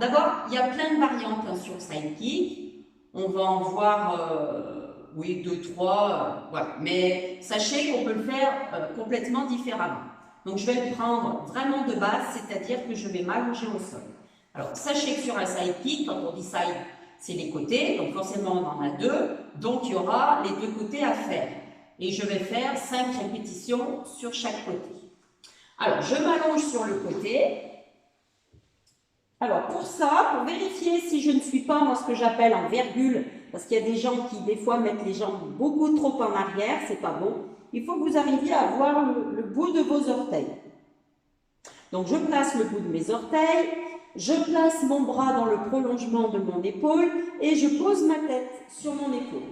Alors d'abord, il y a plein de variantes hein, sur Sidekick. On va en voir, oui, deux, trois, voilà. Mais sachez qu'on peut le faire complètement différemment. Donc je vais le prendre vraiment de base, c'est-à-dire que je vais m'allonger au sol. Alors sachez que sur un Sidekick, quand on dit side, c'est les côtés, donc forcément on en a deux, donc il y aura les deux côtés à faire. Et je vais faire 5 répétitions sur chaque côté. Alors je m'allonge sur le côté. Alors pour ça, pour vérifier si je ne suis pas moi ce que j'appelle en virgule, parce qu'il y a des gens qui des fois mettent les jambes beaucoup trop en arrière, c'est pas bon. Il faut que vous arriviez à voir le bout de vos orteils. Donc je place le bout de mes orteils, je place mon bras dans le prolongement de mon épaule et je pose ma tête sur mon épaule.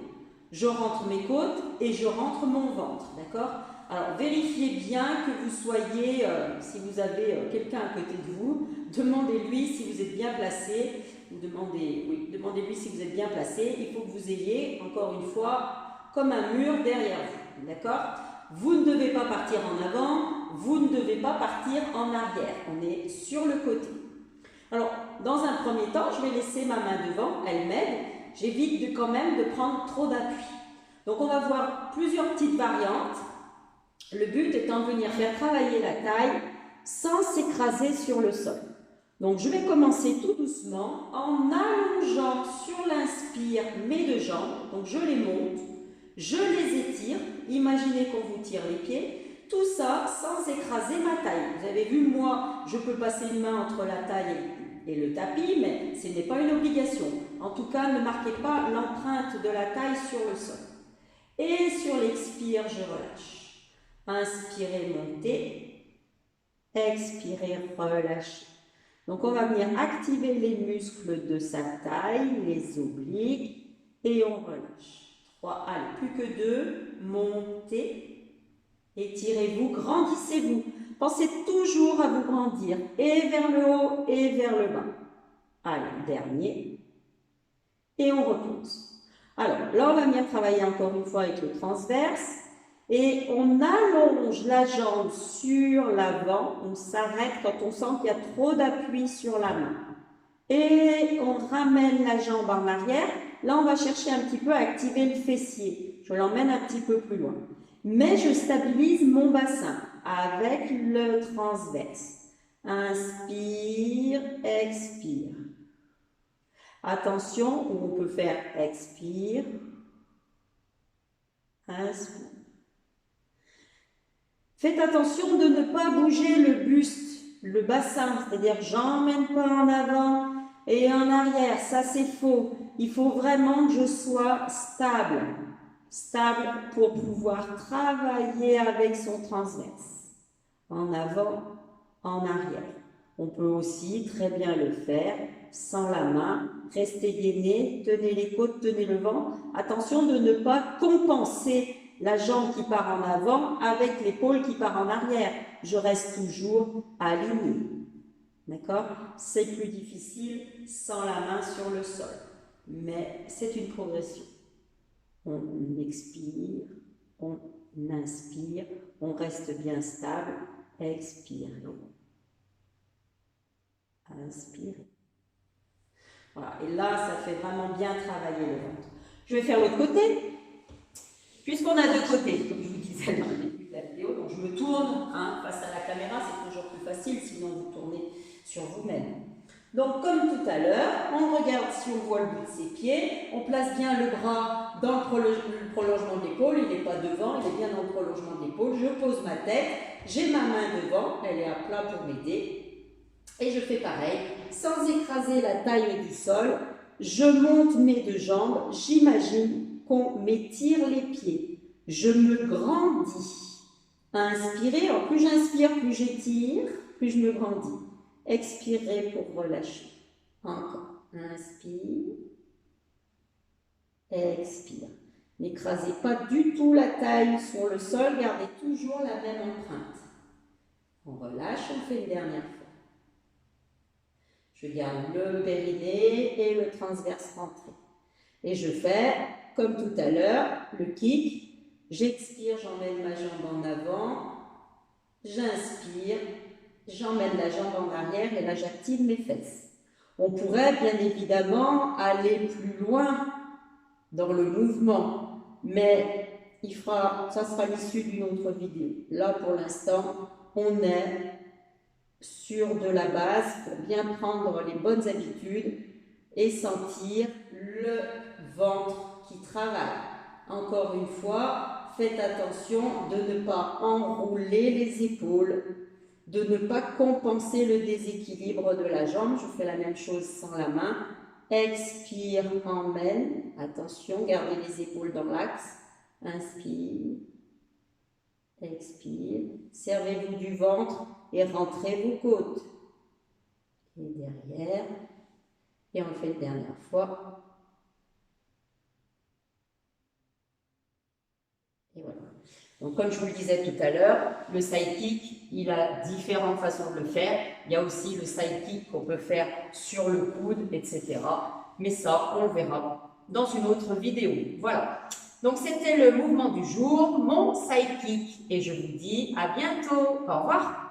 Je rentre mes côtes et je rentre mon ventre, d'accord? Alors vérifiez bien que vous soyez, si vous avez quelqu'un à côté de vous, demandez-lui si vous êtes bien placé, demandez-lui si vous êtes bien placé. Il faut que vous ayez, encore une fois, comme un mur derrière vous, d'accord? Vous ne devez pas partir en avant, vous ne devez pas partir en arrière. On est sur le côté. Alors, dans un premier temps, je vais laisser ma main devant, elle m'aide. J'évite quand même de prendre trop d'appui. Donc, on va voir plusieurs petites variantes. Le but étant de venir faire travailler la taille sans s'écraser sur le sol. Donc, je vais commencer tout doucement en allongeant sur l'inspire mes deux jambes. Donc, je les monte, je les étire. Imaginez qu'on vous tire les pieds. Tout ça sans écraser ma taille. Vous avez vu, moi, je peux passer une main entre la taille et le tapis, mais ce n'est pas une obligation. En tout cas, ne marquez pas l'empreinte de la taille sur le sol. Et sur l'expire, je relâche. Inspirez, montez. Expirez, relâchez. Donc, on va venir activer les muscles de sa taille, les obliques, et on relâche. 3, allez, plus que 2, montez. Étirez-vous, grandissez-vous. Pensez toujours à vous grandir, et vers le haut et vers le bas. Allez, dernier. Et on repose. Alors, là, on va venir travailler encore une fois avec le transverse. Et on allonge la jambe sur l'avant. On s'arrête quand on sent qu'il y a trop d'appui sur la main. Et on ramène la jambe en arrière. Là, on va chercher un petit peu à activer le fessier. Je l'emmène un petit peu plus loin. Mais je stabilise mon bassin avec le transverse. Inspire, expire. Attention, on peut faire expire, inspire. Faites attention de ne pas bouger le buste, le bassin, c'est-à-dire j'emmène pas en avant et en arrière, ça c'est faux. Il faut vraiment que je sois stable. Stable pour pouvoir travailler avec son transverse. En avant, en arrière. On peut aussi très bien le faire sans la main. Restez gainé, tenez les côtes, tenez le ventre. Attention de ne pas compenser la jambe qui part en avant avec l'épaule qui part en arrière. Je reste toujours alignée. D'accord? C'est plus difficile sans la main sur le sol. Mais c'est une progression. On expire, on inspire, on reste bien stable, expire, inspire. Voilà, et là, ça fait vraiment bien travailler le ventre. Je vais faire l'autre côté, puisqu'on a deux côtés, comme je vous disais dans le début de la vidéo. Donc je me tourne face à la caméra, c'est toujours plus facile, sinon vous tournez sur vous-même. Donc, comme tout à l'heure, on regarde si on voit le bout de ses pieds, on place bien le bras dans le prolongement de l'épaule, il n'est pas devant, il est bien dans le prolongement de l'épaule, je pose ma tête, j'ai ma main devant, elle est à plat pour m'aider, et je fais pareil, sans écraser la taille du sol, je monte mes deux jambes, j'imagine qu'on m'étire les pieds, je me grandis. Inspirez, alors plus j'inspire, plus j'étire, plus je me grandis. Expirez pour relâcher. Encore. Inspire. Expire. N'écrasez pas du tout la taille sur le sol. Gardez toujours la même empreinte. On relâche, on fait une dernière fois. Je garde le périnée et le transverse rentré. Et je fais, comme tout à l'heure, le kick. J'expire, j'emmène ma jambe en avant. J'inspire. J'emmène la jambe en arrière et là j'active mes fesses. On pourrait bien évidemment aller plus loin dans le mouvement, mais ça sera l'issue d'une autre vidéo. Là, pour l'instant, on est sur de la base pour bien prendre les bonnes habitudes et sentir le ventre qui travaille. Encore une fois, faites attention de ne pas enrouler les épaules, de ne pas compenser le déséquilibre de la jambe. Je fais la même chose sans la main. Expire, emmène. Attention, gardez les épaules dans l'axe. Inspire. Expire. Servez-vous du ventre et rentrez vos côtes. Et derrière. Et on le fait une dernière fois. Et voilà. Donc, comme je vous le disais tout à l'heure, le side kick, il a différentes façons de le faire. Il y a aussi le side kick qu'on peut faire sur le coude, etc. Mais ça, on le verra dans une autre vidéo. Voilà. Donc, c'était le mouvement du jour, mon side kick. Et je vous dis à bientôt. Au revoir.